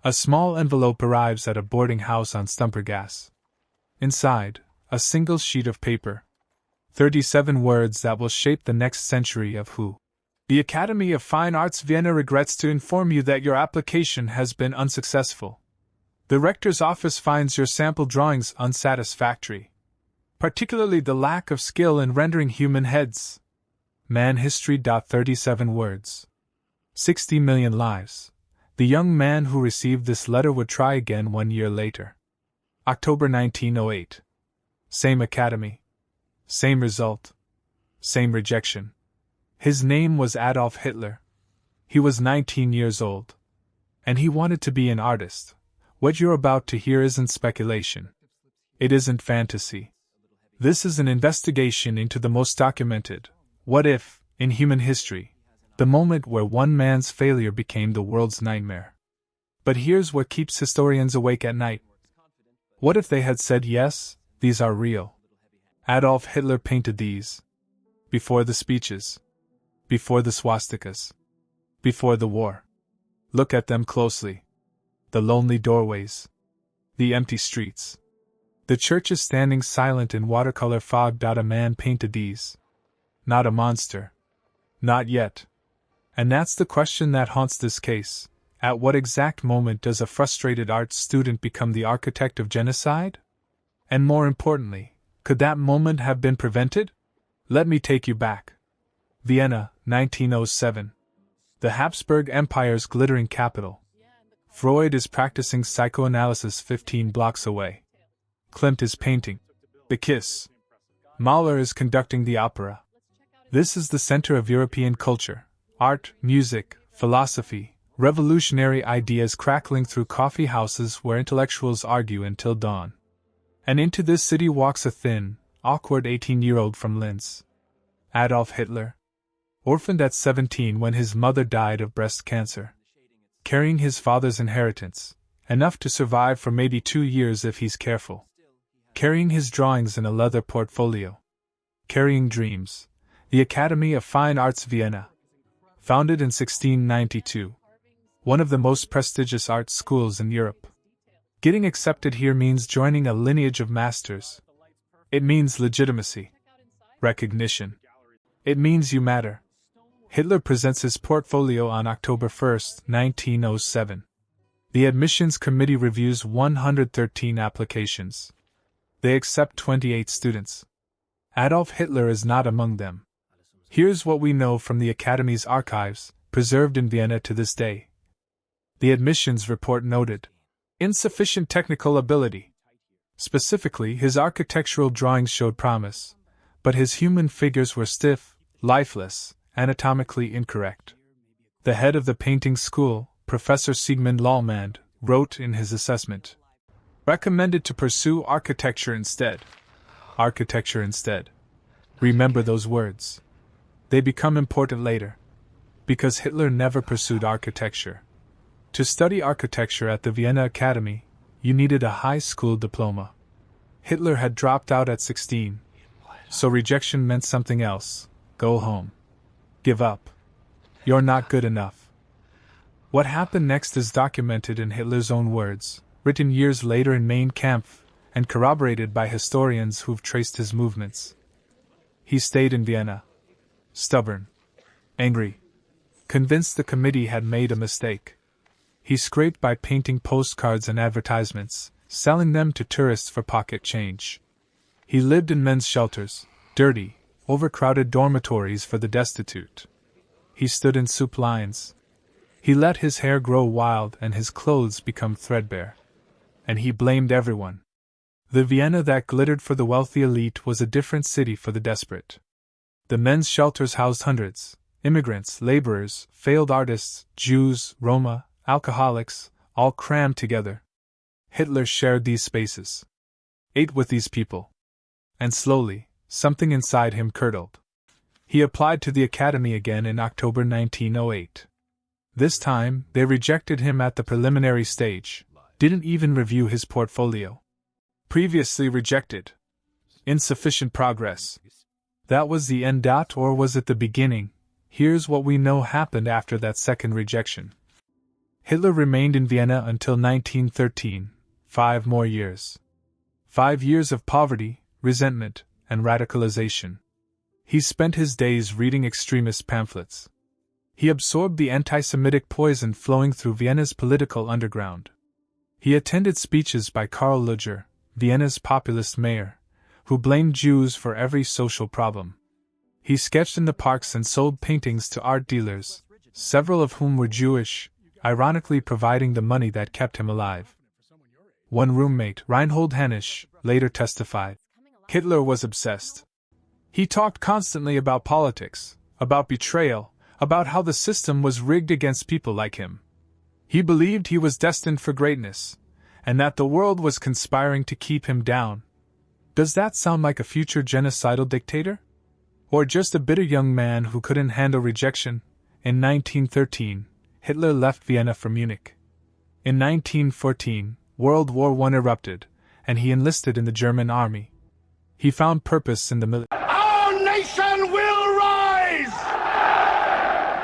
A small envelope arrives at a boarding house on Stumpergas. Inside, a single sheet of paper. 37 words that will shape the next century of who. The Academy of Fine Arts Vienna regrets to inform you that your application has been unsuccessful. The rector's office finds your sample drawings unsatisfactory, particularly the lack of skill in rendering human heads. Man history. 37 words. 60 million lives. The young man who received this letter would try again 1 year later. October 1908. Same academy. Same result. Same rejection. His name was Adolf Hitler. He was 19 years old. And he wanted to be an artist. What you're about to hear isn't speculation. It isn't fantasy. This is an investigation into the most documented, what if, in human history, the moment where one man's failure became the world's nightmare. But here's what keeps historians awake at night. What if they had said yes, these are real? Adolf Hitler painted these. Before the speeches. Before the swastikas. Before the war. Look at them closely. The lonely doorways. The empty streets. The churches standing silent in watercolor fog. A man painted these. Not a monster. Not yet. And that's the question that haunts this case. At what exact moment does a frustrated art student become the architect of genocide? And more importantly, could that moment have been prevented? Let me take you back. Vienna, 1907. The Habsburg Empire's glittering capital. Freud is practicing psychoanalysis 15 blocks away. Klimt is painting The Kiss. Mahler is conducting the opera. This is the center of European culture, art, music, philosophy, revolutionary ideas crackling through coffee houses where intellectuals argue until dawn. And into this city walks a thin, awkward 18-year-old from Linz. Adolf Hitler. Orphaned at 17 when his mother died of breast cancer. Carrying his father's inheritance, enough to survive for maybe 2 years if he's careful. Carrying his drawings in a leather portfolio. Carrying dreams. The Academy of Fine Arts Vienna. Founded in 1692. One of the most prestigious art schools in Europe. Getting accepted here means joining a lineage of masters. It means legitimacy. Recognition. It means you matter. Hitler presents his portfolio on October 1, 1907. The admissions committee reviews 113 applications. They accept 28 students. Adolf Hitler is not among them. Here's what we know from the Academy's archives, preserved in Vienna to this day. The admissions report noted insufficient technical ability. Specifically, his architectural drawings showed promise, but his human figures were stiff, lifeless, anatomically incorrect. The head of the painting school, Professor Siegmund Lallemand, wrote in his assessment, recommended to pursue architecture instead. Architecture instead. Remember those words. They become important later. Because Hitler never pursued architecture. To study architecture at the Vienna Academy, you needed a high school diploma. Hitler had dropped out at 16. So rejection meant something else. Go home. Give up. You're not good enough. What happened next is documented in Hitler's own words, written years later in Mein Kampf, and corroborated by historians who've traced his movements. He stayed in Vienna. Stubborn. Angry. Convinced the committee had made a mistake. He scraped by painting postcards and advertisements, selling them to tourists for pocket change. He lived in men's shelters, dirty, overcrowded dormitories for the destitute. He stood in soup lines. He let his hair grow wild and his clothes become threadbare. And he blamed everyone. The Vienna that glittered for the wealthy elite was a different city for the desperate. The men's shelters housed hundreds, immigrants, laborers, failed artists, Jews, Roma, alcoholics, all crammed together. Hitler shared these spaces. Ate with these people. And slowly, something inside him curdled. He applied to the Academy again in October 1908. This time, they rejected him at the preliminary stage, didn't even review his portfolio. Previously rejected. Insufficient progress. That was the end. Or was it the beginning? Here's what we know happened after that second rejection. Hitler remained in Vienna until 1913, 5 more years. 5 years of poverty, resentment, and radicalization. He spent his days reading extremist pamphlets. He absorbed the anti-Semitic poison flowing through Vienna's political underground. He attended speeches by Karl Lueger, Vienna's populist mayor, who blamed Jews for every social problem. He sketched in the parks and sold paintings to art dealers, several of whom were Jewish, ironically providing the money that kept him alive. One roommate, Reinhold Hennisch, later testified, Hitler was obsessed. He talked constantly about politics, about betrayal, about how the system was rigged against people like him. He believed he was destined for greatness, and that the world was conspiring to keep him down. Does that sound like a future genocidal dictator? Or just a bitter young man who couldn't handle rejection? In 1913, Hitler left Vienna for Munich. In 1914, World War I erupted, and he enlisted in the German army. He found purpose in the military. Our nation will rise!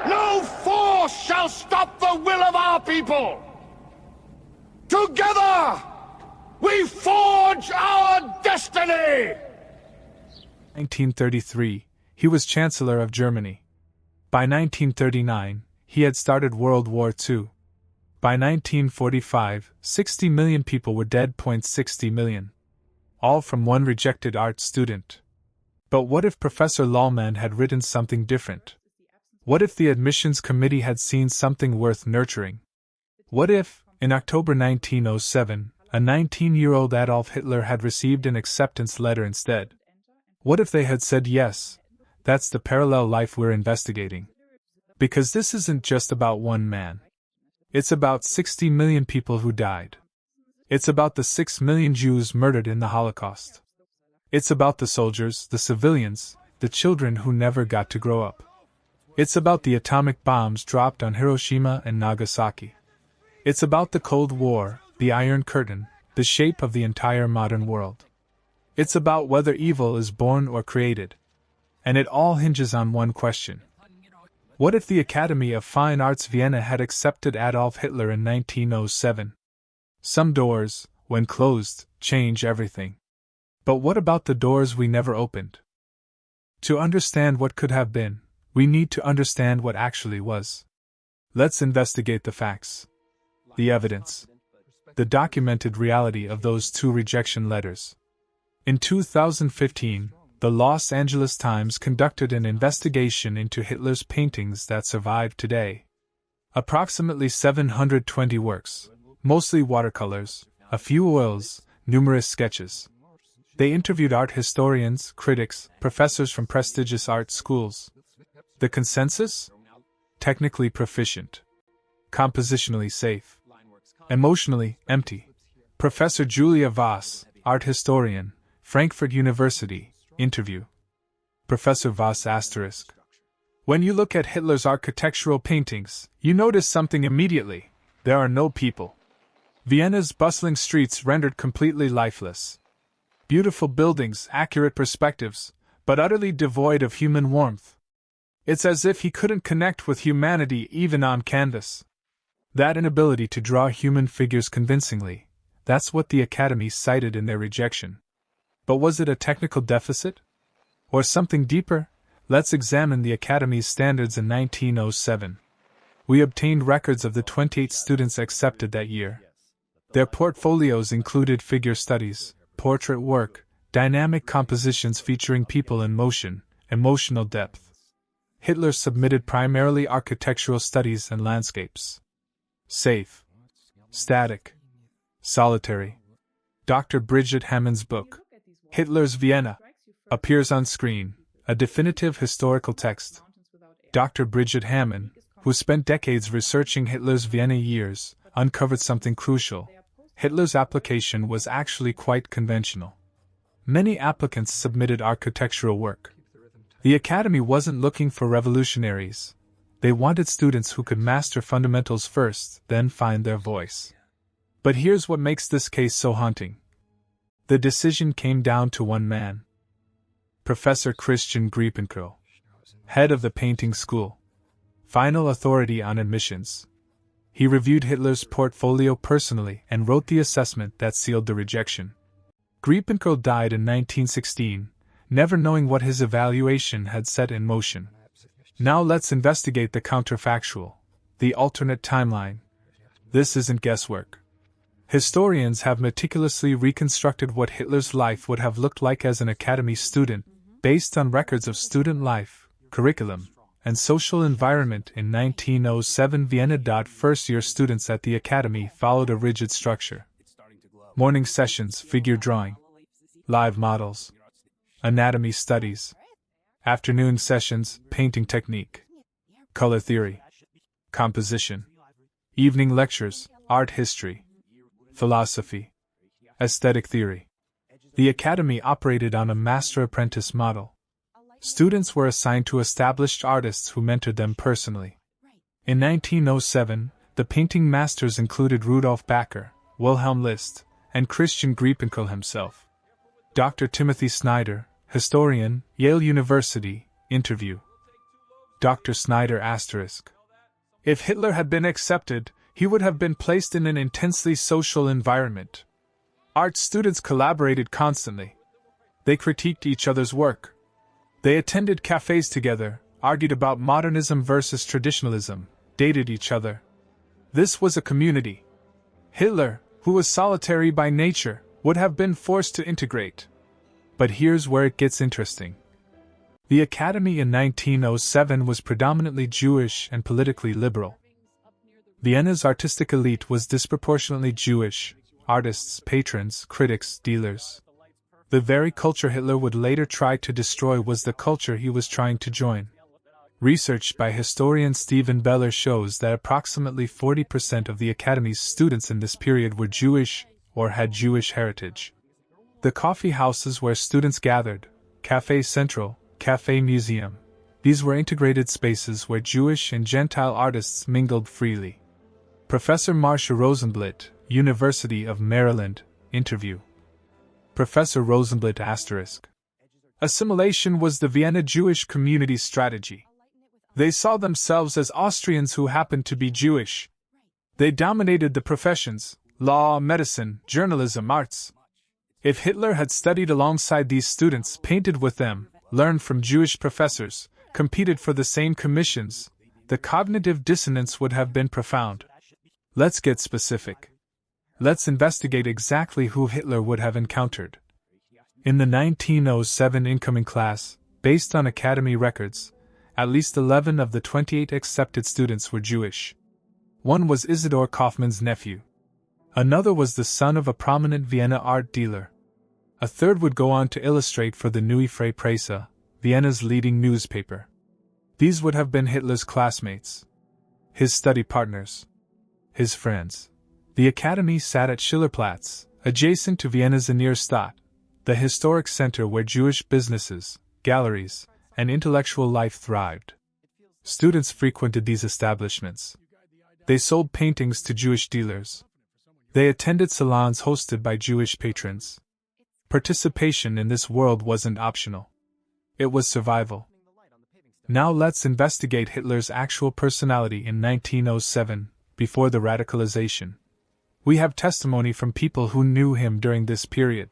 No force shall stop the will of our people! Together, we forge our destiny! 1933, he was Chancellor of Germany. By 1939, he had started World War II. By 1945, 60 million people were dead. 60 million. All from one rejected art student. But what if Professor Lallemand had written something different? What if the admissions committee had seen something worth nurturing? What if, in October 1907, a 19-year-old Adolf Hitler had received an acceptance letter instead? What if they had said yes, that's the parallel life we're investigating? Because this isn't just about one man. It's about 60 million people who died. It's about the 6 million Jews murdered in the Holocaust. It's about the soldiers, the civilians, the children who never got to grow up. It's about the atomic bombs dropped on Hiroshima and Nagasaki. It's about the Cold War, the Iron Curtain, the shape of the entire modern world. It's about whether evil is born or created. And it all hinges on one question. What if the Academy of Fine Arts Vienna had accepted Adolf Hitler in 1907? Some doors, when closed, change everything. But what about the doors we never opened? To understand what could have been, we need to understand what actually was. Let's investigate the facts, the evidence, the documented reality of those 2 rejection letters. In 2015, the Los Angeles Times conducted an investigation into Hitler's paintings that survive today. Approximately 720 works, mostly watercolors, a few oils, numerous sketches. They interviewed art historians, critics, professors from prestigious art schools. The consensus? Technically proficient. Compositionally safe. Emotionally empty. Professor Julia Voss, art historian, Frankfurt University, interview. Professor Voss *. When you look at Hitler's architectural paintings, you notice something immediately. There are no people. Vienna's bustling streets rendered completely lifeless. Beautiful buildings, accurate perspectives, but utterly devoid of human warmth. It's as if he couldn't connect with humanity even on canvas. That inability to draw human figures convincingly, that's what the Academy cited in their rejection. But was it a technical deficit? Or something deeper? Let's examine the Academy's standards in 1907. We obtained records of the 28 students accepted that year. Their portfolios included figure studies, portrait work, dynamic compositions featuring people in motion, emotional depth. Hitler submitted primarily architectural studies and landscapes. Safe. Static. Solitary. Dr. Bridget Hammond's book, Hitler's Vienna, appears on screen, a definitive historical text. Dr. Bridget Hammond, who spent decades researching Hitler's Vienna years, uncovered something crucial. Hitler's application was actually quite conventional. Many applicants submitted architectural work. The Academy wasn't looking for revolutionaries. They wanted students who could master fundamentals first, then find their voice. But here's what makes this case so haunting. The decision came down to one man. Professor Christian Griepenkerl, head of the painting school, final authority on admissions. He reviewed Hitler's portfolio personally and wrote the assessment that sealed the rejection. Griepenkerl died in 1916, never knowing what his evaluation had set in motion. Now let's investigate the counterfactual, the alternate timeline. This isn't guesswork. Historians have meticulously reconstructed what Hitler's life would have looked like as an academy student, based on records of student life, curriculum, and social environment in 1907 Vienna. First-year students at the academy followed a rigid structure. Morning sessions, figure drawing, live models, anatomy studies. Afternoon sessions, painting technique, color theory, composition. Evening lectures, art history, philosophy, aesthetic theory. The academy operated on a master-apprentice model. Students were assigned to established artists who mentored them personally. In 1907, the painting masters included Rudolf Bacher, Wilhelm List, and Christian Griepenkerl himself. Dr. Timothy Snyder, historian, Yale University, interview. Dr. Snyder ***. If Hitler had been accepted, he would have been placed in an intensely social environment. Art students collaborated constantly. They critiqued each other's work. They attended cafes together, argued about modernism versus traditionalism, dated each other. This was a community. Hitler, who was solitary by nature, would have been forced to integrate. But here's where it gets interesting. The academy in 1907 was predominantly Jewish and politically liberal. Vienna's artistic elite was disproportionately Jewish: artists, patrons, critics, dealers. The very culture Hitler would later try to destroy was the culture he was trying to join. Research by historian Stephen Beller shows that approximately 40% of the academy's students in this period were Jewish or had Jewish heritage. The coffee houses where students gathered, Café Central, Café Museum, these were integrated spaces where Jewish and Gentile artists mingled freely. Professor Marcia Rosenblit, University of Maryland, interview. Professor Rosenblit ***. Assimilation was the Vienna Jewish community's strategy. They saw themselves as Austrians who happened to be Jewish. They dominated the professions: law, medicine, journalism, arts. If Hitler had studied alongside these students, painted with them, learned from Jewish professors, competed for the same commissions, the cognitive dissonance would have been profound. Let's get specific. Let's investigate exactly who Hitler would have encountered. In the 1907 incoming class, based on academy records, at least 11 of the 28 accepted students were Jewish. One was Isidor Kaufmann's nephew. Another was the son of a prominent Vienna art dealer. A third would go on to illustrate for the Neue Freie Presse, Vienna's leading newspaper. These would have been Hitler's classmates, his study partners, his friends. The academy sat at Schillerplatz, adjacent to Vienna's Innere the historic center where Jewish businesses, galleries, and intellectual life thrived. Students frequented these establishments. They sold paintings to Jewish dealers. They attended salons hosted by Jewish patrons. Participation in this world wasn't optional. It was survival. Now let's investigate Hitler's actual personality in 1907, before the radicalization. We have testimony from people who knew him during this period.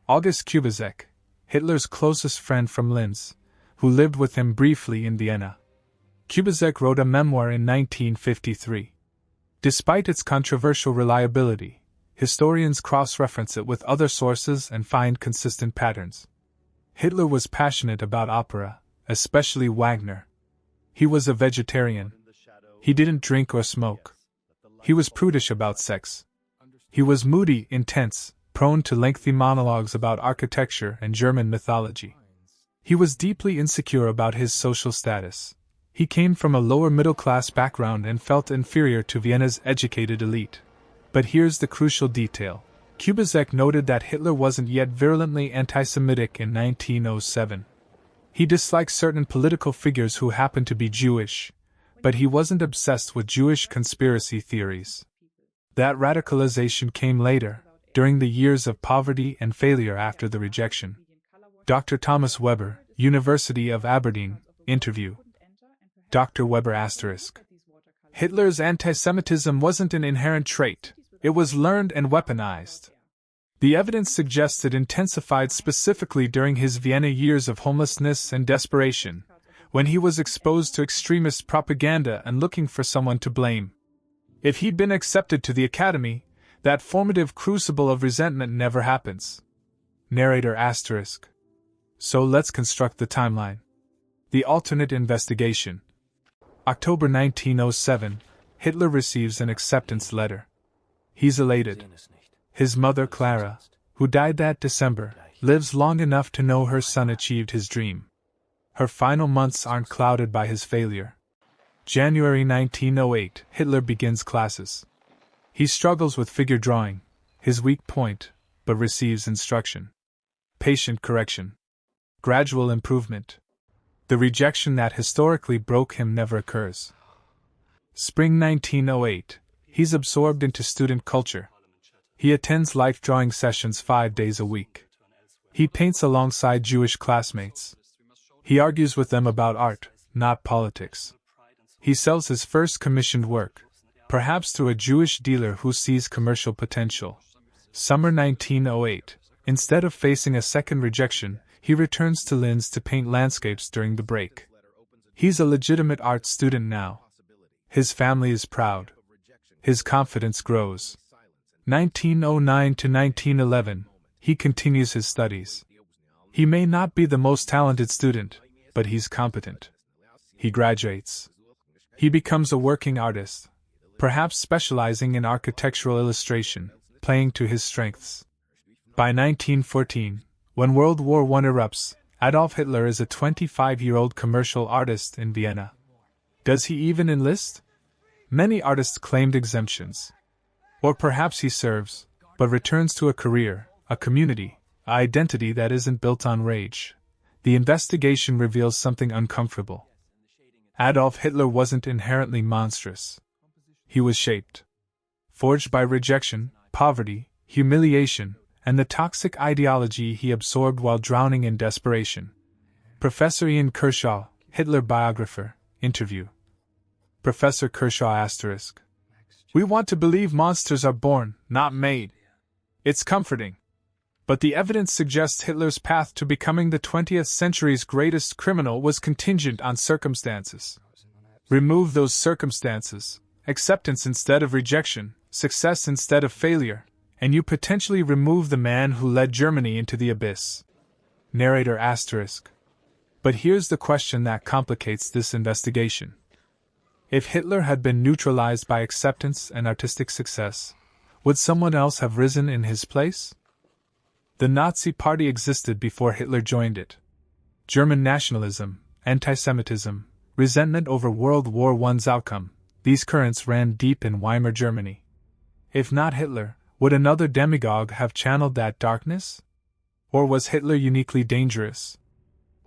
August Kubizek, Hitler's closest friend from Linz, who lived with him briefly in Vienna. Kubizek wrote a memoir in 1953. Despite its controversial reliability, historians cross-reference it with other sources and find consistent patterns. Hitler was passionate about opera, especially Wagner. He was a vegetarian. He didn't drink or smoke. He was prudish about sex. He was moody, intense, prone to lengthy monologues about architecture and German mythology. He was deeply insecure about his social status. He came from a lower middle-class background and felt inferior to Vienna's educated elite. But here's the crucial detail. Kubizek noted that Hitler wasn't yet virulently anti-Semitic in 1907. He disliked certain political figures who happened to be Jewish, but he wasn't obsessed with Jewish conspiracy theories. That radicalization came later, during the years of poverty and failure after the rejection. Dr. Thomas Weber, University of Aberdeen, interview. Dr. Weber ***. Hitler's anti-Semitism wasn't an inherent trait, it was learned and weaponized. The evidence suggests it intensified specifically during his Vienna years of homelessness and desperation, when he was exposed to extremist propaganda and looking for someone to blame. If he'd been accepted to the academy, that formative crucible of resentment never happens. Narrator asterisk. So let's construct the timeline. The alternate investigation. October 1907, Hitler receives an acceptance letter. He's elated. His mother, Clara, who died that December, lives long enough to know her son achieved his dream. Her final months aren't clouded by his failure. January 1908, Hitler begins classes. He struggles with figure drawing, his weak point, but receives instruction. Patient correction. Gradual improvement. The rejection that historically broke him never occurs. Spring 1908, he's absorbed into student culture. He attends life drawing sessions 5 days a week. He paints alongside Jewish classmates. He argues with them about art, not politics. He sells his first commissioned work, perhaps to a Jewish dealer who sees commercial potential. Summer 1908, instead of facing a second rejection, he returns to Linz to paint landscapes during the break. He's a legitimate art student now. His family is proud. His confidence grows. 1909 to 1911, he continues his studies. He may not be the most talented student, but he's competent. He graduates. He becomes a working artist, perhaps specializing in architectural illustration, playing to his strengths. By 1914, when World War I erupts, Adolf Hitler is a 25-year-old commercial artist in Vienna. Does he even enlist? Many artists claimed exemptions. Or perhaps he serves, but returns to a career, a community, an identity that isn't built on rage. The investigation reveals something uncomfortable. Adolf Hitler wasn't inherently monstrous. He was shaped. Forged by rejection, poverty, humiliation, and the toxic ideology he absorbed while drowning in desperation. Professor Ian Kershaw, Hitler biographer, interview. Professor Kershaw asterisk. We want to believe monsters are born, not made. It's comforting. But the evidence suggests Hitler's path to becoming the 20th century's greatest criminal was contingent on circumstances. Remove those circumstances, acceptance instead of rejection, success instead of failure, and you potentially remove the man who led Germany into the abyss. Narrator asterisk. But here's the question that complicates this investigation. If Hitler had been neutralized by acceptance and artistic success, would someone else have risen in his place? The Nazi Party existed before Hitler joined it. German nationalism, anti-Semitism, resentment over World War I's outcome, these currents ran deep in Weimar Germany. If not Hitler, would another demagogue have channeled that darkness? Or was Hitler uniquely dangerous?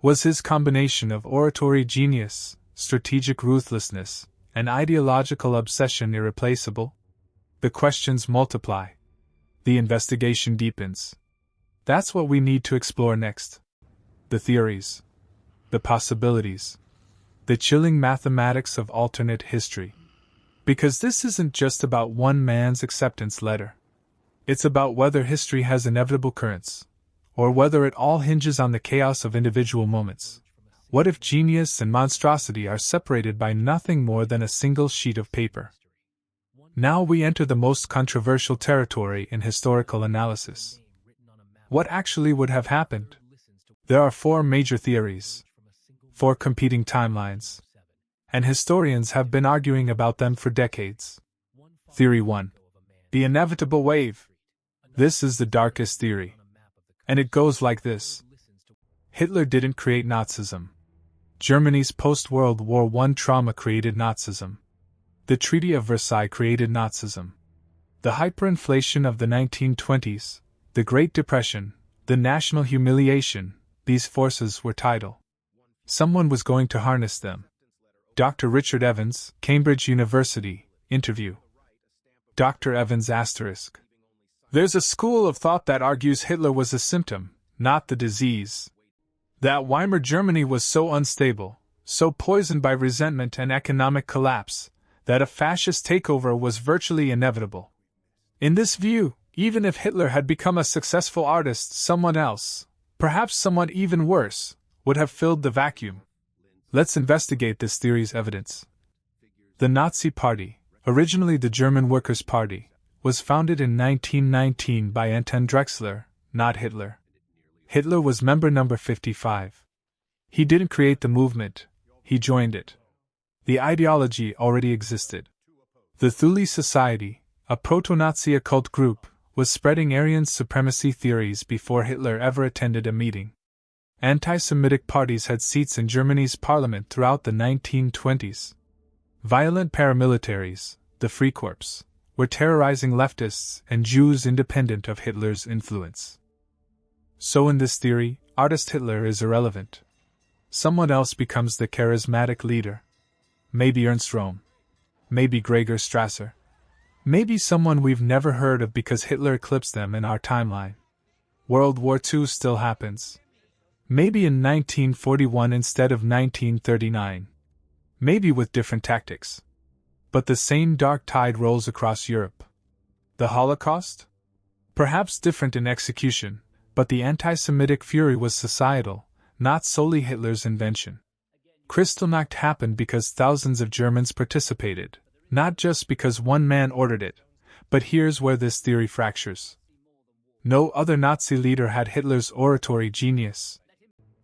Was his combination of oratory genius, strategic ruthlessness, and ideological obsession irreplaceable? The questions multiply. The investigation deepens. That's what we need to explore next. The theories. The possibilities. The chilling mathematics of alternate history. Because this isn't just about one man's acceptance letter. It's about whether history has inevitable currents, or whether it all hinges on the chaos of individual moments. What if genius and monstrosity are separated by nothing more than a single sheet of paper? Now we enter the most controversial territory in historical analysis. What actually would have happened? There are 4 major theories, 4 competing timelines, and historians have been arguing about them for decades. Theory 1. The inevitable wave. This is the darkest theory. And it goes like this. Hitler didn't create Nazism. Germany's post-World War I trauma created Nazism. The Treaty of Versailles created Nazism. The hyperinflation of the 1920s, the Great Depression, the national humiliation, these forces were tidal. Someone was going to harness them. Dr. Richard Evans, Cambridge University, interview. Dr. Evans asterisk. There's a school of thought that argues Hitler was a symptom, not the disease. That Weimar Germany was so unstable, so poisoned by resentment and economic collapse, that a fascist takeover was virtually inevitable. In this view, even if Hitler had become a successful artist, someone else, perhaps someone even worse, would have filled the vacuum. Let's investigate this theory's evidence. The Nazi Party, originally the German Workers' Party, was founded in 1919 by Anton Drexler, not Hitler. Hitler was member number 55. He didn't create the movement, he joined it. The ideology already existed. The Thule Society, a proto-Nazi occult group, was spreading Aryan supremacy theories before Hitler ever attended a meeting. Anti-Semitic parties had seats in Germany's parliament throughout the 1920s. Violent paramilitaries, the Freikorps, were terrorizing leftists and Jews independent of Hitler's influence. So in this theory, artist Hitler is irrelevant. Someone else becomes the charismatic leader. Maybe Ernst Röhm. Maybe Gregor Strasser. Maybe someone we've never heard of because Hitler eclipsed them in our timeline. World War II still happens. Maybe in 1941 instead of 1939. Maybe with different tactics. But the same dark tide rolls across Europe. The Holocaust? Perhaps different in execution, but the anti-Semitic fury was societal, not solely Hitler's invention. Kristallnacht happened because thousands of Germans participated, not just because one man ordered it. But here's where this theory fractures. No other Nazi leader had Hitler's oratory genius.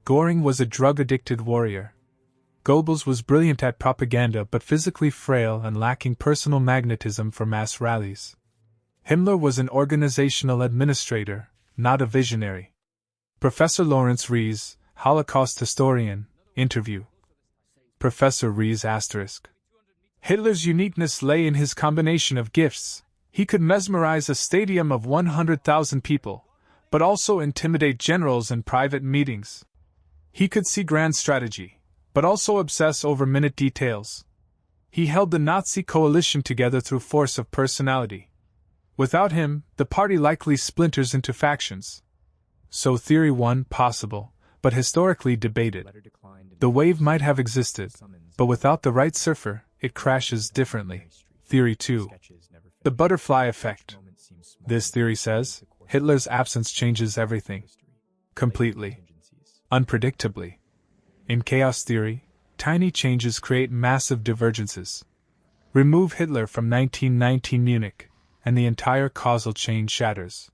Göring was a drug-addicted warrior. Goebbels was brilliant at propaganda but physically frail and lacking personal magnetism for mass rallies. Himmler was an organizational administrator, not a visionary. Professor Lawrence Rees, Holocaust historian, interview. Professor Rees *. Hitler's uniqueness lay in his combination of gifts. He could mesmerize a stadium of 100,000 people, but also intimidate generals in private meetings. He could see grand strategy, but also obsess over minute details. He held the Nazi coalition together through force of personality. Without him, the party likely splinters into factions. So theory 1 possible, but historically debated. The wave might have existed, but without the right surfer, it crashes differently. Theory 2. The butterfly effect. This theory says, Hitler's absence changes everything. Completely. Unpredictably. In chaos theory, tiny changes create massive divergences. Remove Hitler from 1919 Munich, and the entire causal chain shatters.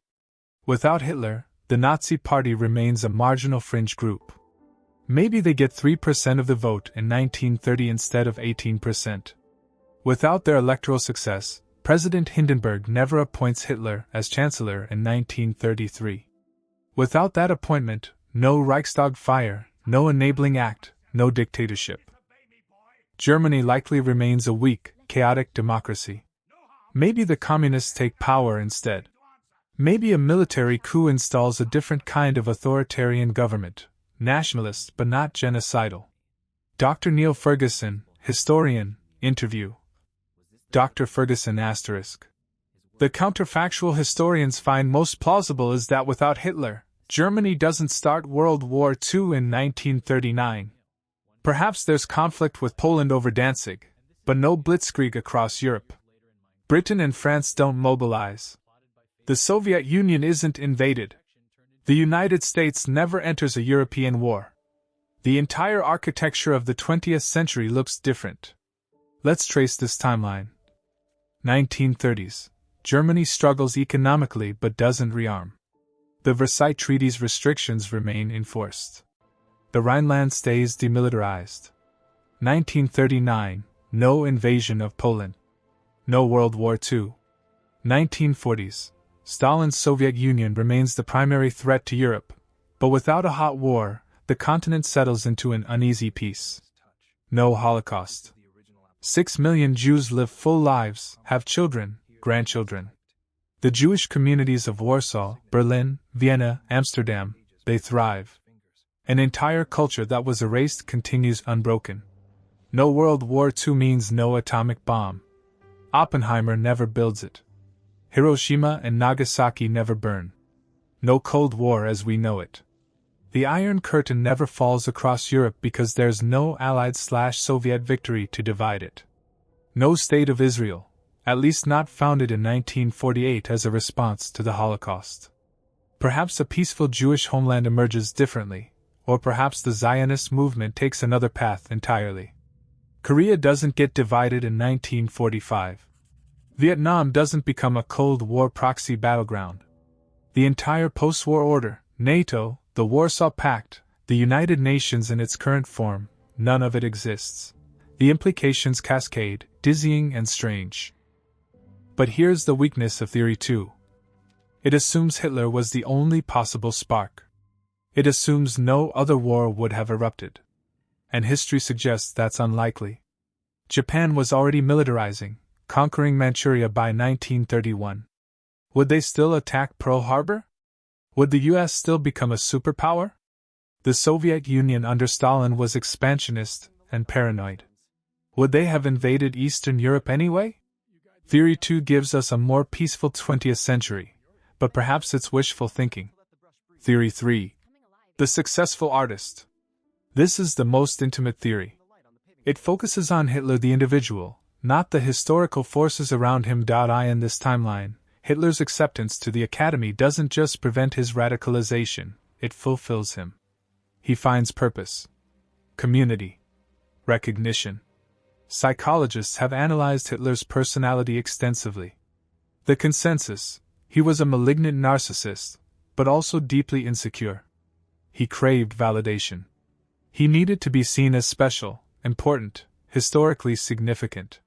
Without Hitler, the Nazi Party remains a marginal fringe group. Maybe they get 3% of the vote in 1930 instead of 18%. Without their electoral success, President Hindenburg never appoints Hitler as Chancellor in 1933. Without that appointment, no Reichstag fire, no enabling act, no dictatorship. Germany likely remains a weak, chaotic democracy. Maybe the communists take power instead. Maybe a military coup installs a different kind of authoritarian government, nationalist but not genocidal. Dr. Neil Ferguson, historian, interview. Dr. Ferguson *. The counterfactual historians find most plausible is that without Hitler, Germany doesn't start World War II in 1939. Perhaps there's conflict with Poland over Danzig, but no blitzkrieg across Europe. Britain and France don't mobilize. The Soviet Union isn't invaded. The United States never enters a European war. The entire architecture of the 20th century looks different. Let's trace this timeline. 1930s. Germany struggles economically but doesn't rearm. The Versailles Treaty's restrictions remain enforced. The Rhineland stays demilitarized. 1939. No invasion of Poland. No World War II. 1940s. Stalin's Soviet Union remains the primary threat to Europe, but without a hot war, the continent settles into an uneasy peace. No Holocaust. 6 million Jews live full lives, have children, grandchildren. The Jewish communities of Warsaw, Berlin, Vienna, Amsterdam, they thrive. An entire culture that was erased continues unbroken. No World War II means no atomic bomb. Oppenheimer never builds it. Hiroshima and Nagasaki never burn. No Cold War as we know it. The Iron Curtain never falls across Europe because there's no Allied/Soviet victory to divide it. No state of Israel, at least not founded in 1948 as a response to the Holocaust. Perhaps a peaceful Jewish homeland emerges differently, or perhaps the Zionist movement takes another path entirely. Korea doesn't get divided in 1945. Vietnam doesn't become a Cold War proxy battleground. The entire post-war order, NATO, the Warsaw Pact, the United Nations in its current form, none of it exists. The implications cascade, dizzying and strange. But here's the weakness of Theory 2. It assumes Hitler was the only possible spark. It assumes no other war would have erupted. And history suggests that's unlikely. Japan was already militarizing, conquering Manchuria by 1931. Would they still attack Pearl Harbor? Would the US still become a superpower? The Soviet Union under Stalin was expansionist and paranoid. Would they have invaded Eastern Europe anyway? Theory 2 gives us a more peaceful 20th century, but perhaps it's wishful thinking. Theory 3. The successful artist. This is the most intimate theory. It focuses on Hitler the individual, not the historical forces around him. In this timeline, Hitler's acceptance to the Academy doesn't just prevent his radicalization, it fulfills him. He finds purpose, community, recognition. Psychologists have analyzed Hitler's personality extensively. The consensus: he was a malignant narcissist, but also deeply insecure. He craved validation. He needed to be seen as special, important, historically significant.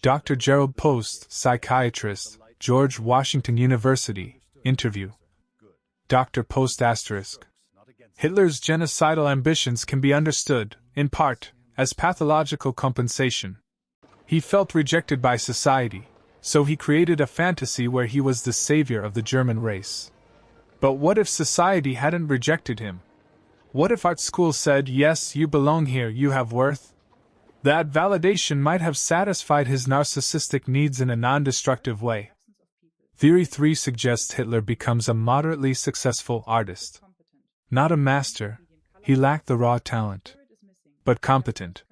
Dr. Gerald Post, psychiatrist, George Washington University, interview. Dr. Post *. Hitler's genocidal ambitions can be understood, in part, as pathological compensation. He felt rejected by society, so he created a fantasy where he was the savior of the German race. But what if society hadn't rejected him? What if art school said, yes, you belong here, you have worth? That validation might have satisfied his narcissistic needs in a non-destructive way. Theory 3 suggests Hitler becomes a moderately successful artist. Not a master, he lacked the raw talent. But competent.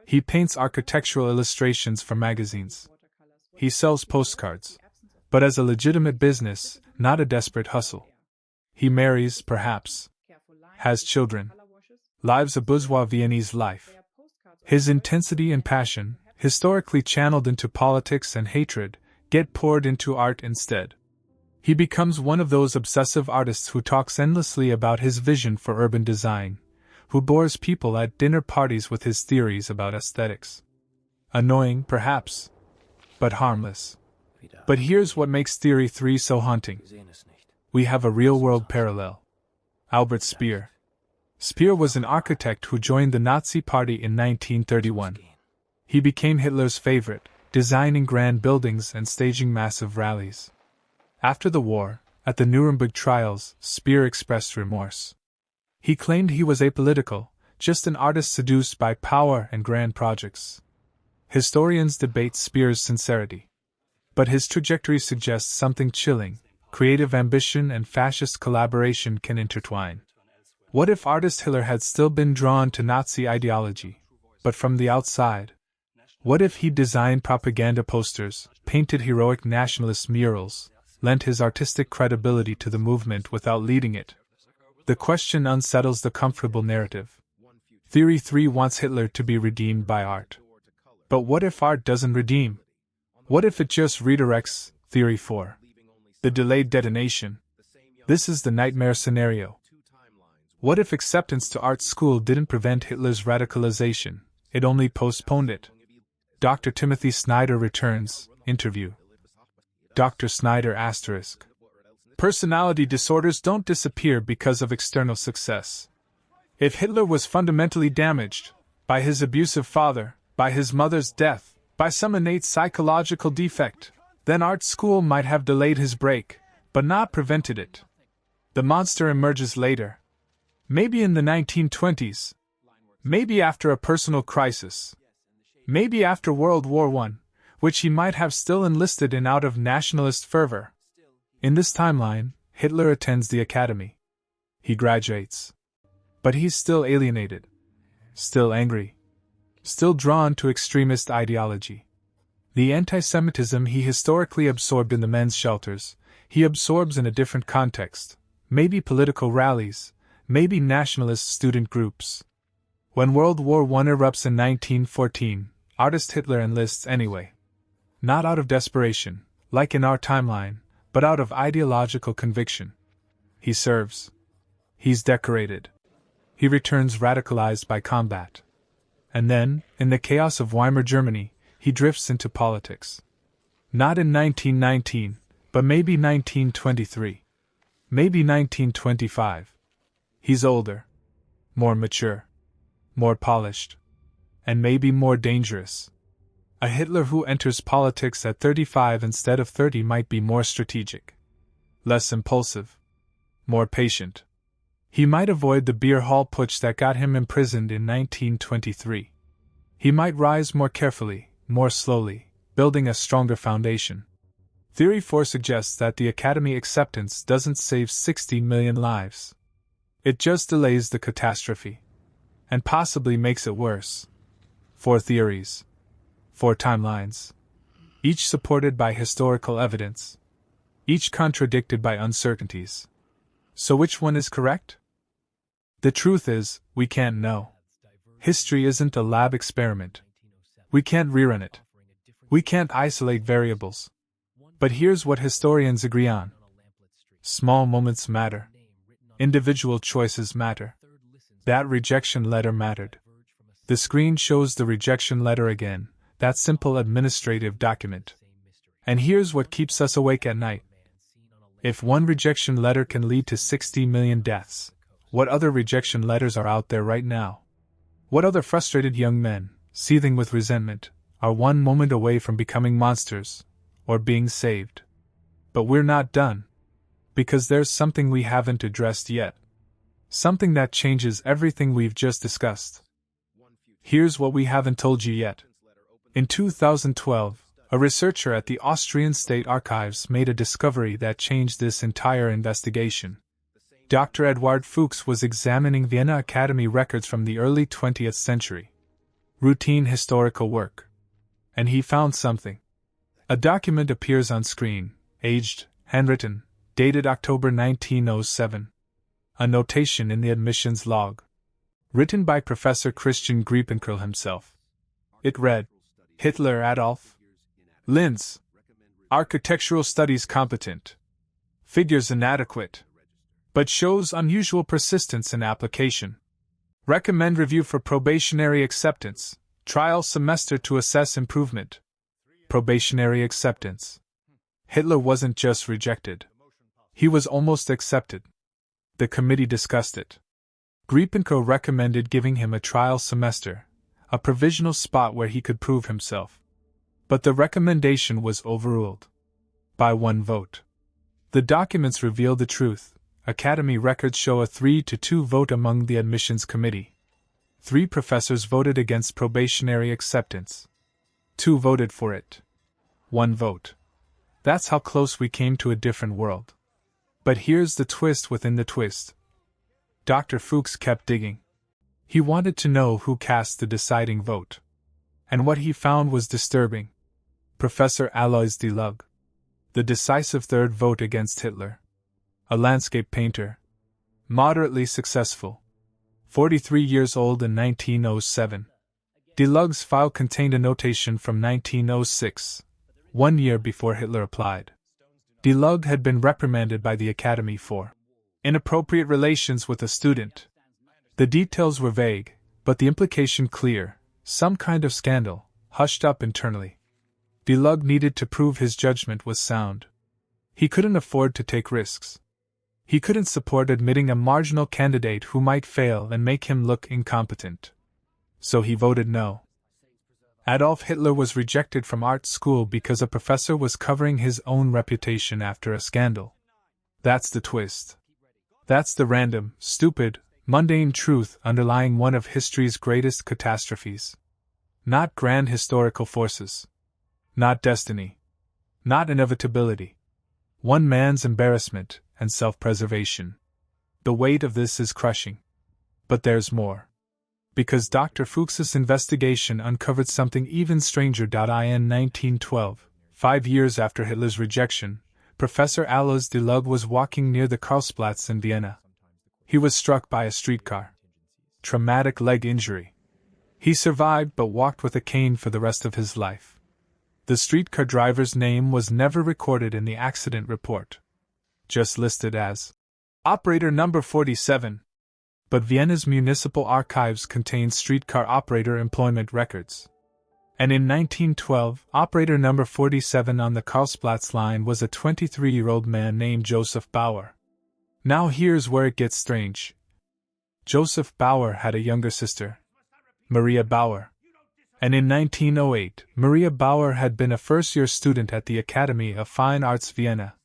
He paints architectural illustrations for magazines. He sells postcards. But as a legitimate business, not a desperate hustle. He marries, perhaps. Has children. Lives a bourgeois Viennese life. His intensity and passion, historically channeled into politics and hatred, get poured into art instead. He becomes one of those obsessive artists who talks endlessly about his vision for urban design, who bores people at dinner parties with his theories about aesthetics. Annoying, perhaps, but harmless. But here's what makes Theory 3 so haunting. We have a real-world parallel. Albert Speer. Speer was an architect who joined the Nazi Party in 1931. He became Hitler's favorite, designing grand buildings and staging massive rallies. After the war, at the Nuremberg trials, Speer expressed remorse. He claimed he was apolitical, just an artist seduced by power and grand projects. Historians debate Speer's sincerity. But his trajectory suggests something chilling: creative ambition and fascist collaboration can intertwine. What if artist Hitler had still been drawn to Nazi ideology, but from the outside? What if he designed propaganda posters, painted heroic nationalist murals, lent his artistic credibility to the movement without leading it? The question unsettles the comfortable narrative. Theory 3 wants Hitler to be redeemed by art. But what if art doesn't redeem? What if it just redirects? Theory 4. The delayed detonation. This is the nightmare scenario. What if acceptance to art school didn't prevent Hitler's radicalization, it only postponed it? Dr. Timothy Snyder returns, interview. Dr. Snyder *. Personality disorders don't disappear because of external success. If Hitler was fundamentally damaged, by his abusive father, by his mother's death, by some innate psychological defect, then art school might have delayed his break, but not prevented it. The monster emerges later. Maybe in the 1920s. Maybe after a personal crisis. Maybe after World War I, which he might have still enlisted in out of nationalist fervor. In this timeline, Hitler attends the academy. He graduates. But he's still alienated. Still angry. Still drawn to extremist ideology. The anti-Semitism he historically absorbed in the men's shelters, he absorbs in a different context, maybe political rallies, maybe nationalist student groups. When World War I erupts in 1914, artist Hitler enlists anyway. Not out of desperation, like in our timeline, but out of ideological conviction. He serves. He's decorated. He returns radicalized by combat. And then, in the chaos of Weimar Germany, he drifts into politics. Not in 1919, but maybe 1923. Maybe 1925. He's older. More mature. More polished. And maybe more dangerous. A Hitler who enters politics at 35 instead of 30 might be more strategic. Less impulsive. More patient. He might avoid the beer hall putsch that got him imprisoned in 1923. He might rise more carefully, more slowly, building a stronger foundation. Theory 4 suggests that the Academy acceptance doesn't save 60 million lives. It just delays the catastrophe. And possibly makes it worse. 4 theories. 4 timelines. Each supported by historical evidence. Each contradicted by uncertainties. So which one is correct? The truth is, we can't know. History isn't a lab experiment. We can't rerun it. We can't isolate variables. But here's what historians agree on. Small moments matter. Individual choices matter. That rejection letter mattered. The screen shows the rejection letter again, that simple administrative document. And here's what keeps us awake at night. If one rejection letter can lead to 60 million deaths, what other rejection letters are out there right now? What other frustrated young men, seething with resentment, are one moment away from becoming monsters, or being saved? But we're not done. Because there's something we haven't addressed yet. Something that changes everything we've just discussed. Here's what we haven't told you yet. In 2012, a researcher at the Austrian State Archives made a discovery that changed this entire investigation. Dr. Eduard Fuchs was examining Vienna Academy records from the early 20th century. Routine historical work. And he found something. A document appears on screen, aged, handwritten, dated October 1907. A notation in the admissions log. Written by Professor Christian Griepenkerl himself. It read, Hitler Adolf. Linz. Architectural studies competent. Figures inadequate. But shows unusual persistence in application. Recommend review for probationary acceptance. Trial semester to assess improvement. Probationary acceptance. Hitler wasn't just rejected. He was almost accepted. The committee discussed it. Griepenkerl recommended giving him a trial semester, a provisional spot where he could prove himself. But the recommendation was overruled. By 1 vote. The documents reveal the truth. Academy records show a 3-2 vote among the admissions committee. 3 professors voted against probationary acceptance. 2 voted for it. 1 vote. That's how close we came to a different world. But here's the twist within the twist. Dr. Fuchs kept digging. He wanted to know who cast the deciding vote. And what he found was disturbing. Professor Alois de Lug. The decisive third vote against Hitler. A landscape painter. Moderately successful. 43 years old in 1907. De Lug's file contained a notation from 1906, 1 year before Hitler applied. De Lug had been reprimanded by the Academy for inappropriate relations with a student. The details were vague, but the implication clear, some kind of scandal, hushed up internally. De Lug needed to prove his judgment was sound. He couldn't afford to take risks. He couldn't support admitting a marginal candidate who might fail and make him look incompetent. So he voted no. Adolf Hitler was rejected from art school because a professor was covering his own reputation after a scandal. That's the twist. That's the random, stupid, mundane truth underlying one of history's greatest catastrophes. Not grand historical forces. Not destiny. Not inevitability. One man's embarrassment and self-preservation. The weight of this is crushing. But there's more. Because Dr. Fuchs's investigation uncovered something even stranger. In 1912, 5 years after Hitler's rejection, Professor Alois de Lug was walking near the Karlsplatz in Vienna. He was struck by a streetcar. Traumatic leg injury. He survived but walked with a cane for the rest of his life. The streetcar driver's name was never recorded in the accident report, just listed as Operator Number 47. But Vienna's municipal archives contain streetcar operator employment records. And in 1912, operator number 47 on the Karlsplatz line was a 23-year-old man named Joseph Bauer. Now here's where it gets strange. Joseph Bauer had a younger sister, Maria Bauer. And in 1908, Maria Bauer had been a first-year student at the Academy of Fine Arts Vienna.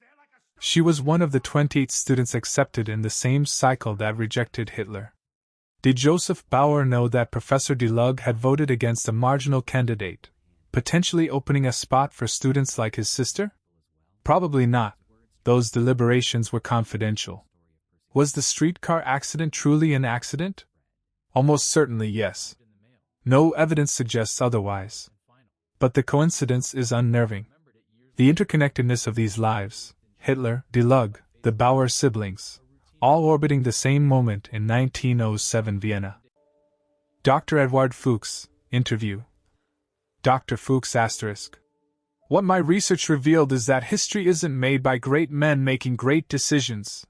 She was one of the 28 students accepted in the same cycle that rejected Hitler. Did Joseph Bauer know that Professor de Lug had voted against a marginal candidate, potentially opening a spot for students like his sister? Probably not. Those deliberations were confidential. Was the streetcar accident truly an accident? Almost certainly yes. No evidence suggests otherwise. But the coincidence is unnerving. The interconnectedness of these lives, Hitler, de Lug, the Bauer siblings, all orbiting the same moment in 1907 Vienna. Dr. Edward Fuchs, interview. Dr. Fuchs *. What my research revealed is that history isn't made by great men making great decisions.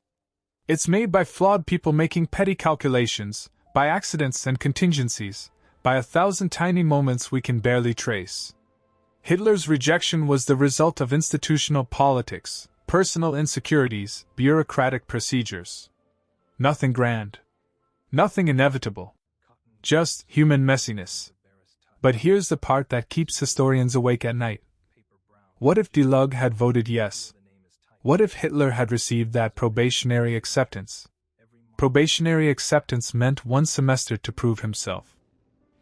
It's made by flawed people making petty calculations, by accidents and contingencies, by 1,000 tiny moments we can barely trace. Hitler's rejection was the result of institutional politics, personal insecurities, bureaucratic procedures. Nothing grand. Nothing inevitable. Just human messiness. But here's the part that keeps historians awake at night. What if de Lug had voted yes? What if Hitler had received that probationary acceptance? Probationary acceptance meant 1 semester to prove himself.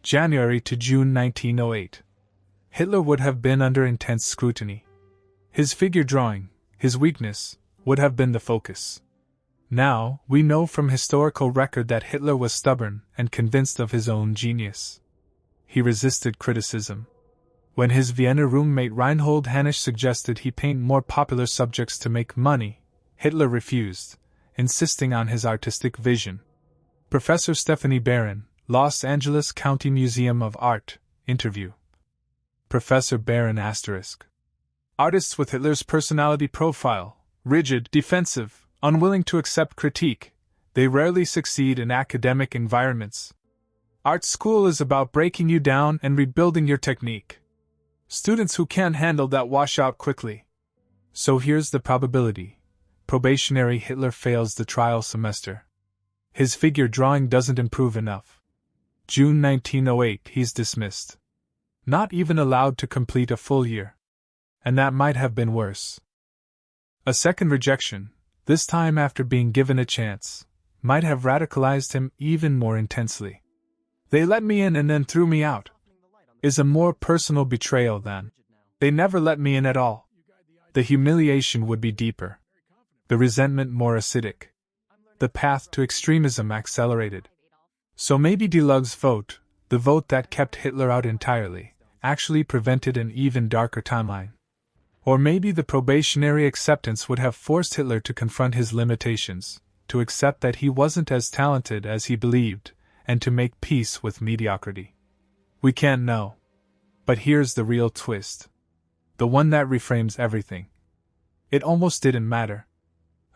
January to June 1908. Hitler would have been under intense scrutiny. His figure drawing, his weakness, would have been the focus. Now, we know from historical record that Hitler was stubborn and convinced of his own genius. He resisted criticism. When his Vienna roommate Reinhold Hanisch suggested he paint more popular subjects to make money, Hitler refused, insisting on his artistic vision. Professor Stephanie Barron, Los Angeles County Museum of Art, interview. Professor Barron *. Artists with Hitler's personality profile, rigid, defensive, unwilling to accept critique, they rarely succeed in academic environments. Art school is about breaking you down and rebuilding your technique. Students who can't handle that wash out quickly. So here's the probability. Probationary Hitler fails the trial semester. His figure drawing doesn't improve enough. June 1908, he's dismissed. Not even allowed to complete a full year. And that might have been worse. A second rejection, this time after being given a chance, might have radicalized him even more intensely. They let me in and then threw me out, is a more personal betrayal than they never let me in at all. The humiliation would be deeper. The resentment more acidic. The path to extremism accelerated. So maybe de Lug's vote, the vote that kept Hitler out entirely, actually prevented an even darker timeline. Or maybe the probationary acceptance would have forced Hitler to confront his limitations, to accept that he wasn't as talented as he believed, and to make peace with mediocrity. We can't know. But here's the real twist. The one that reframes everything. It almost didn't matter.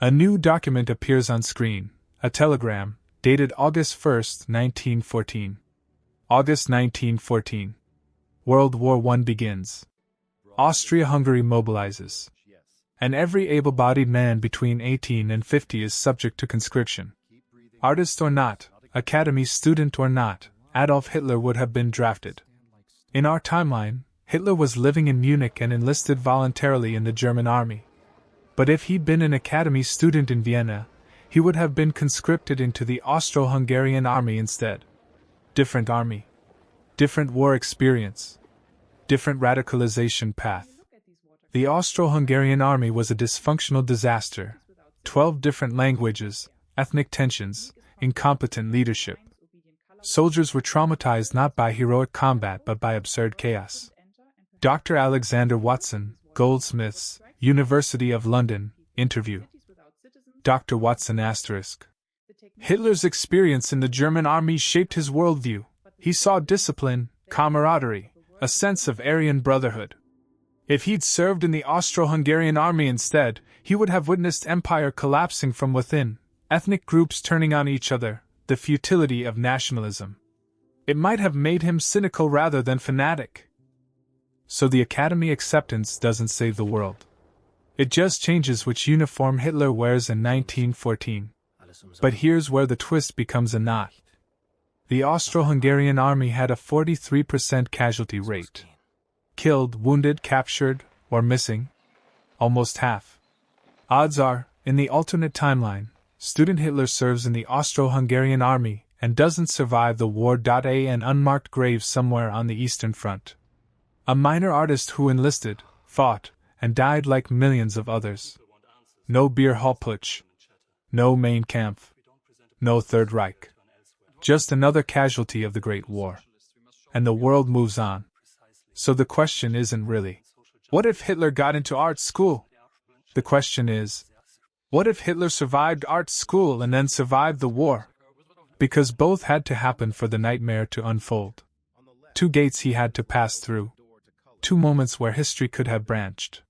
A new document appears on screen, a telegram, dated August 1, 1914. August 1914. World War I begins. Austria-Hungary mobilizes. And every able-bodied man between 18 and 50 is subject to conscription. Artist or not, academy student or not, Adolf Hitler would have been drafted. In our timeline, Hitler was living in Munich and enlisted voluntarily in the German army. But if he'd been an academy student in Vienna, he would have been conscripted into the Austro-Hungarian army instead. Different army. Different war experience. Different radicalization path. The Austro-Hungarian army was a dysfunctional disaster. 12 different languages, ethnic tensions, incompetent leadership. Soldiers were traumatized not by heroic combat but by absurd chaos. Dr. Alexander Watson, Goldsmiths, University of London, interview. Dr. Watson *. Hitler's experience in the German army shaped his worldview. He saw discipline, camaraderie, a sense of Aryan brotherhood. If he'd served in the Austro-Hungarian army instead, he would have witnessed empire collapsing from within, ethnic groups turning on each other, the futility of nationalism. It might have made him cynical rather than fanatic. So the Academy acceptance doesn't save the world. It just changes which uniform Hitler wears in 1914. But here's where the twist becomes a knot. The Austro-Hungarian army had a 43% casualty rate. Killed, wounded, captured, or missing? Almost half. Odds are, in the alternate timeline, student Hitler serves in the Austro-Hungarian army and doesn't survive the war. An unmarked grave somewhere on the Eastern Front. A minor artist who enlisted, fought, and died like millions of others. No beer hall putsch. No Mein Kampf. No Third Reich. Just another casualty of the Great War. And the world moves on. So the question isn't really, what if Hitler got into art school? The question is, what if Hitler survived art school and then survived the war? Because both had to happen for the nightmare to unfold. Two gates he had to pass through. Two moments where history could have branched.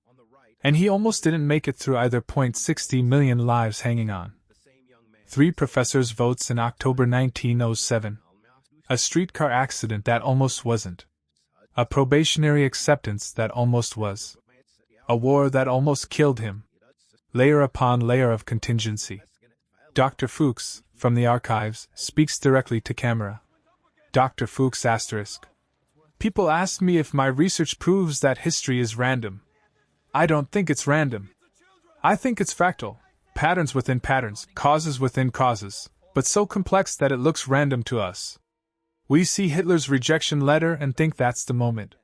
And he almost didn't make it through either. 60 million lives hanging on. 3 professors' votes in October 1907. A streetcar accident that almost wasn't. A probationary acceptance that almost was. A war that almost killed him. Layer upon layer of contingency. Dr. Fuchs, from the archives, speaks directly to camera. Dr. Fuchs *. People ask me if my research proves that history is random. I don't think it's random. I think it's fractal, patterns within patterns, causes within causes, but so complex that it looks random to us. We see Hitler's rejection letter and think that's the moment.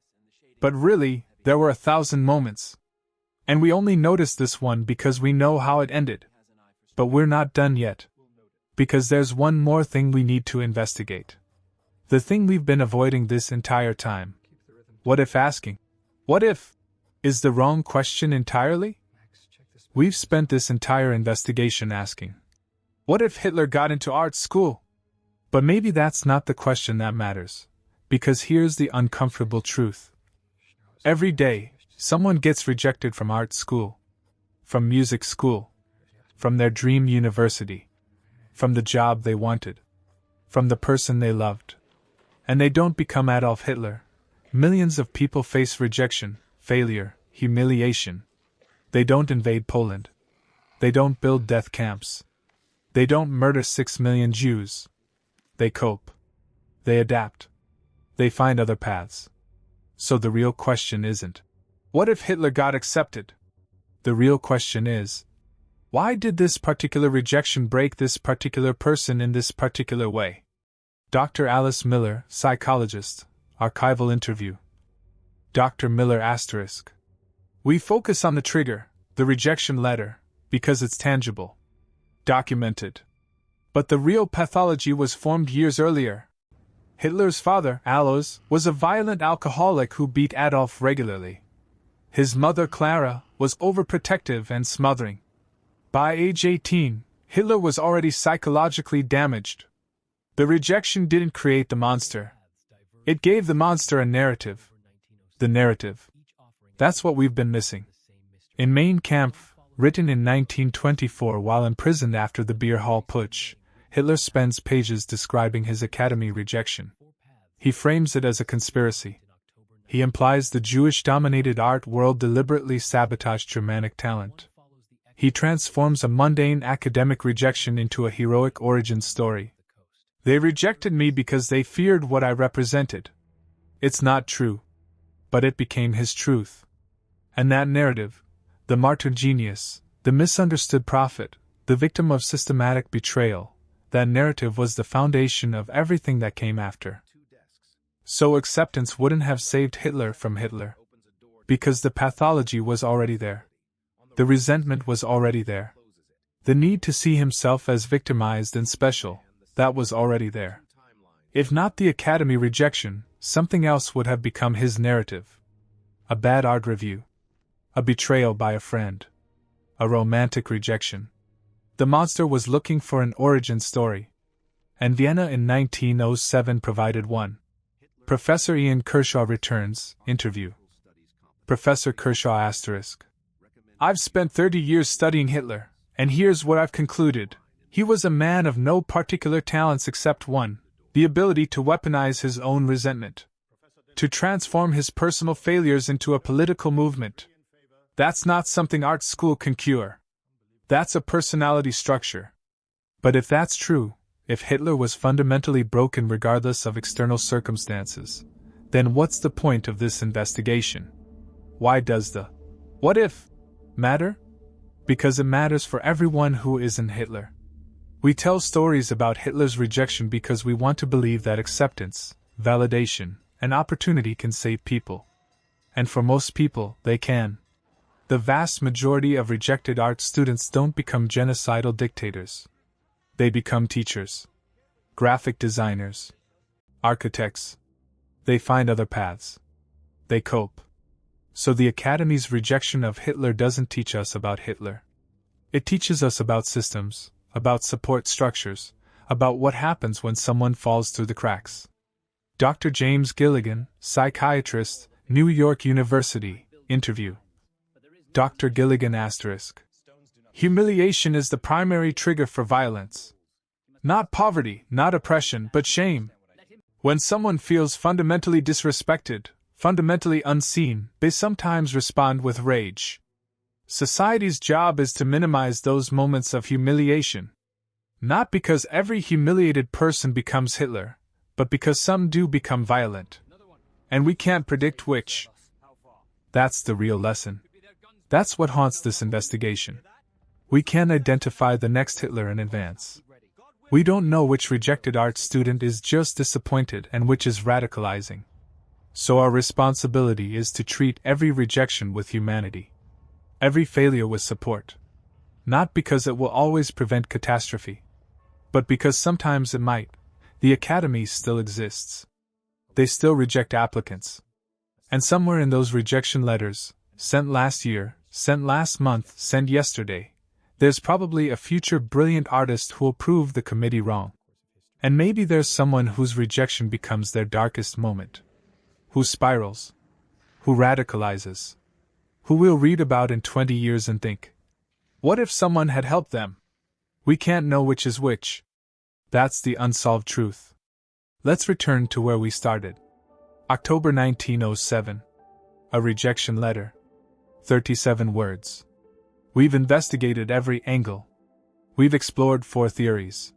But really, there were 1,000 moments. And we only notice this one because we know how it ended. But we're not done yet. Because there's one more thing we need to investigate. The thing we've been avoiding this entire time. What if asking, what if, is the wrong question entirely? We've spent this entire investigation asking, what if Hitler got into art school? But maybe that's not the question that matters, because here's the uncomfortable truth. Every day, someone gets rejected from art school, from music school, from their dream university, from the job they wanted, from the person they loved. And they don't become Adolf Hitler. Millions of people face rejection, failure, humiliation. They don't invade Poland. They don't build death camps. They don't murder 6 million Jews. They cope. They adapt. They find other paths. So the real question isn't, what if Hitler got accepted? The real question is, why did this particular rejection break this particular person in this particular way? Dr. Alice Miller, psychologist, archival interview. Dr. Miller *. We focus on the trigger, the rejection letter, because it's tangible. Documented. But the real pathology was formed years earlier. Hitler's father, Alois, was a violent alcoholic who beat Adolf regularly. His mother, Clara, was overprotective and smothering. By age 18, Hitler was already psychologically damaged. The rejection didn't create the monster. It gave the monster a narrative. The narrative. That's what we've been missing. In Mein Kampf, written in 1924 while imprisoned after the beer hall putsch, Hitler spends pages describing his academy rejection. He frames it as a conspiracy. He implies the Jewish-dominated art world deliberately sabotaged Germanic talent. He transforms a mundane academic rejection into a heroic origin story. They rejected me because they feared what I represented. It's not true. But it became his truth. And that narrative, the martyr genius, the misunderstood prophet, the victim of systematic betrayal, that narrative was the foundation of everything that came after. So acceptance wouldn't have saved Hitler from Hitler. Because the pathology was already there. The resentment was already there. The need to see himself as victimized and special, that was already there. If not the Academy rejection, something else would have become his narrative. A bad art review. A betrayal by a friend. A romantic rejection. The monster was looking for an origin story. And Vienna in 1907 provided one. Professor Ian Kershaw returns, interview. Professor Kershaw asterisk. I've spent 30 years studying Hitler, and here's what I've concluded. He was a man of no particular talents except one, the ability to weaponize his own resentment. To transform his personal failures into a political movement. That's not something art school can cure. That's a personality structure. But if that's true, if Hitler was fundamentally broken regardless of external circumstances, then what's the point of this investigation? Why does the what if matter? Because it matters for everyone who isn't Hitler. We tell stories about Hitler's rejection because we want to believe that acceptance, validation, and opportunity can save people. And for most people, they can. The vast majority of rejected art students don't become genocidal dictators. They become teachers, graphic designers, architects. They find other paths. They cope. So the Academy's rejection of Hitler doesn't teach us about Hitler. It teaches us about systems, about support structures, about what happens when someone falls through the cracks. Dr. James Gilligan, psychiatrist, New York University, interview. Dr. Gilligan asterisk. Humiliation is the primary trigger for violence. Not poverty, not oppression, but shame. When someone feels fundamentally disrespected, fundamentally unseen, they sometimes respond with rage. Society's job is to minimize those moments of humiliation. Not because every humiliated person becomes Hitler, but because some do become violent. And we can't predict which. That's the real lesson. That's what haunts this investigation. We can't identify the next Hitler in advance. We don't know which rejected art student is just disappointed and which is radicalizing. So our responsibility is to treat every rejection with humanity. Every failure with support. Not because it will always prevent catastrophe, but because sometimes it might. The Academy still exists. They still reject applicants. And somewhere in those rejection letters, sent last year, sent last month, sent yesterday, there's probably a future brilliant artist who'll prove the committee wrong. And maybe there's someone whose rejection becomes their darkest moment. Who spirals. Who radicalizes. Who we'll read about in 20 years and think, what if someone had helped them? We can't know which is which. That's the unsolved truth. Let's return to where we started. October 1907. A rejection letter. 37 words. We've investigated every angle. We've explored 4 theories.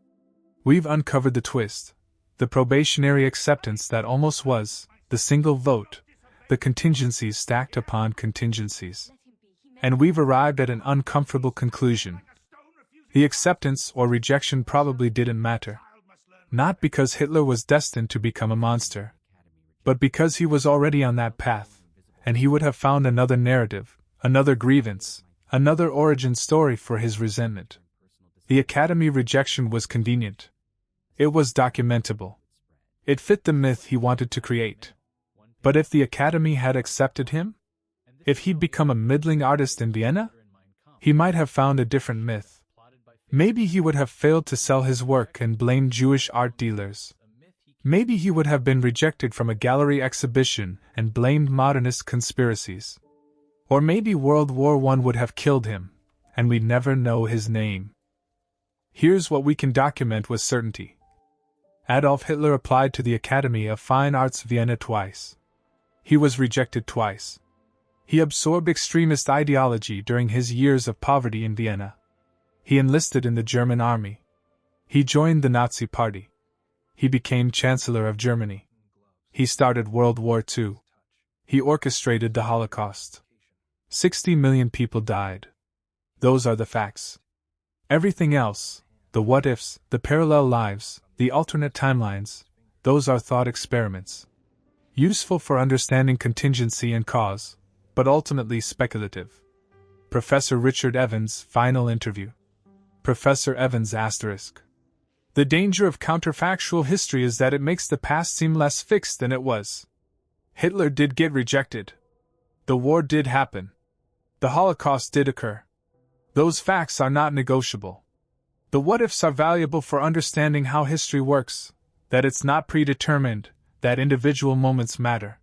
We've uncovered the twist, the probationary acceptance that almost was, the single vote, the contingencies stacked upon contingencies. And we've arrived at an uncomfortable conclusion. The acceptance or rejection probably didn't matter. Not because Hitler was destined to become a monster, but because he was already on that path, and he would have found another narrative, another grievance, another origin story for his resentment. The Academy rejection was convenient. It was documentable. It fit the myth he wanted to create. But if the Academy had accepted him? If he'd become a middling artist in Vienna? He might have found a different myth. Maybe he would have failed to sell his work and blamed Jewish art dealers. Maybe he would have been rejected from a gallery exhibition and blamed modernist conspiracies. Or maybe World War I would have killed him, and we'd never know his name. Here's what we can document with certainty. Adolf Hitler applied to the Academy of Fine Arts Vienna twice. He was rejected twice. He absorbed extremist ideology during his years of poverty in Vienna. He enlisted in the German army. He joined the Nazi Party. He became Chancellor of Germany. He started World War II. He orchestrated the Holocaust. 60 million people died. Those are the facts. Everything else, the what-ifs, the parallel lives, the alternate timelines, those are thought experiments. Useful for understanding contingency and cause, but ultimately speculative. Professor Richard Evans, final interview. Professor Evans asterisk. The danger of counterfactual history is that it makes the past seem less fixed than it was. Hitler did get rejected. The war did happen. The Holocaust did occur. Those facts are not negotiable. The what-ifs are valuable for understanding how history works, that it's not predetermined, that individual moments matter.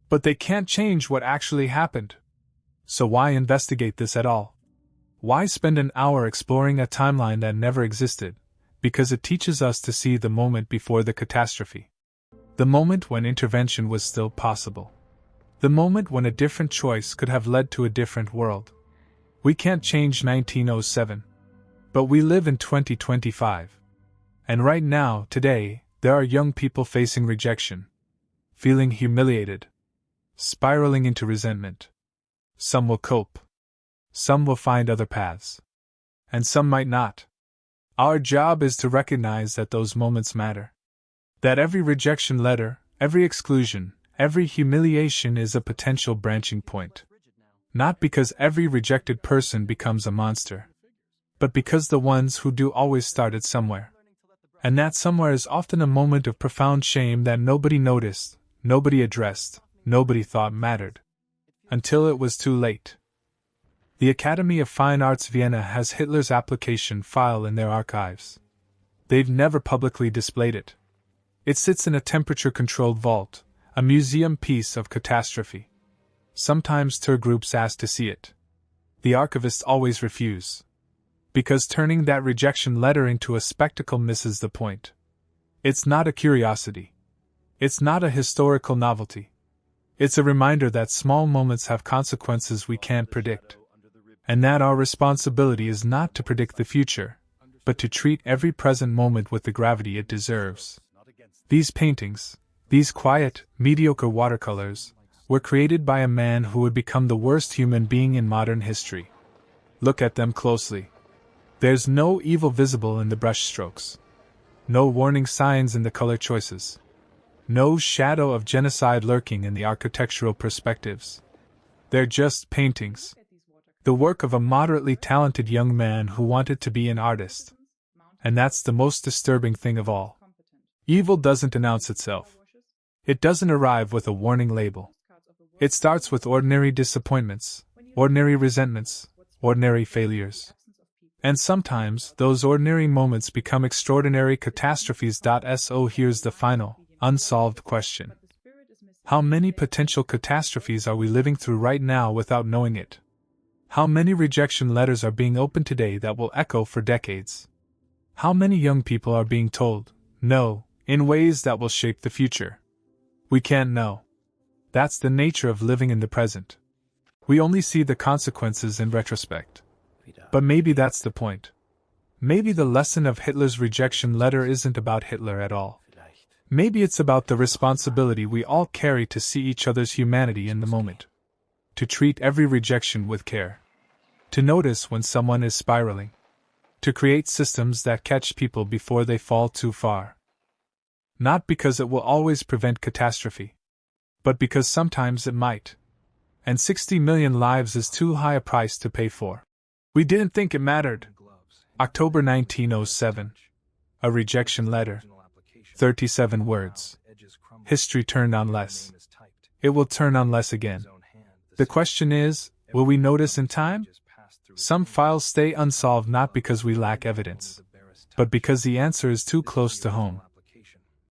But they can't change what actually happened. So why investigate this at all? Why spend an hour exploring a timeline that never existed? Because it teaches us to see the moment before the catastrophe. The moment when intervention was still possible. The moment when a different choice could have led to a different world. We can't change 1907. But we live in 2025. And right now, today, there are young people facing rejection. Feeling humiliated. Spiraling into resentment. Some will cope. Some will find other paths. And some might not. Our job is to recognize that those moments matter. That every rejection letter, every exclusion, every humiliation is a potential branching point. Not because every rejected person becomes a monster, but because the ones who do always started somewhere. And that somewhere is often a moment of profound shame that nobody noticed, nobody addressed, nobody thought mattered. Until it was too late. The Academy of Fine Arts Vienna has Hitler's application file in their archives. They've never publicly displayed it. It sits in a temperature-controlled vault, a museum piece of catastrophe. Sometimes tour groups ask to see it. The archivists always refuse. Because turning that rejection letter into a spectacle misses the point. It's not a curiosity. It's not a historical novelty. It's a reminder that small moments have consequences we can't predict. And that our responsibility is not to predict the future, but to treat every present moment with the gravity it deserves. These paintings, these quiet, mediocre watercolors, were created by a man who would become the worst human being in modern history. Look at them closely. There's no evil visible in the brushstrokes. No warning signs in the color choices. No shadow of genocide lurking in the architectural perspectives. They're just paintings. The work of a moderately talented young man who wanted to be an artist. And that's the most disturbing thing of all. Evil doesn't announce itself. It doesn't arrive with a warning label. It starts with ordinary disappointments, ordinary resentments, ordinary failures. And sometimes, those ordinary moments become extraordinary catastrophes. So here's the final, unsolved question. How many potential catastrophes are we living through right now without knowing it? How many rejection letters are being opened today that will echo for decades? How many young people are being told, no, in ways that will shape the future? We can't know. That's the nature of living in the present. We only see the consequences in retrospect. But maybe that's the point. Maybe the lesson of Hitler's rejection letter isn't about Hitler at all. Maybe it's about the responsibility we all carry to see each other's humanity in the moment. To treat every rejection with care. To notice when someone is spiraling. To create systems that catch people before they fall too far. Not because it will always prevent catastrophe, but because sometimes it might. And 60 million lives is too high a price to pay for. We didn't think it mattered. October 1907. A rejection letter. 37 words. History turned on less. It will turn on less again. The question is, will we notice in time? Some files stay unsolved not because we lack evidence, but because the answer is too close to home.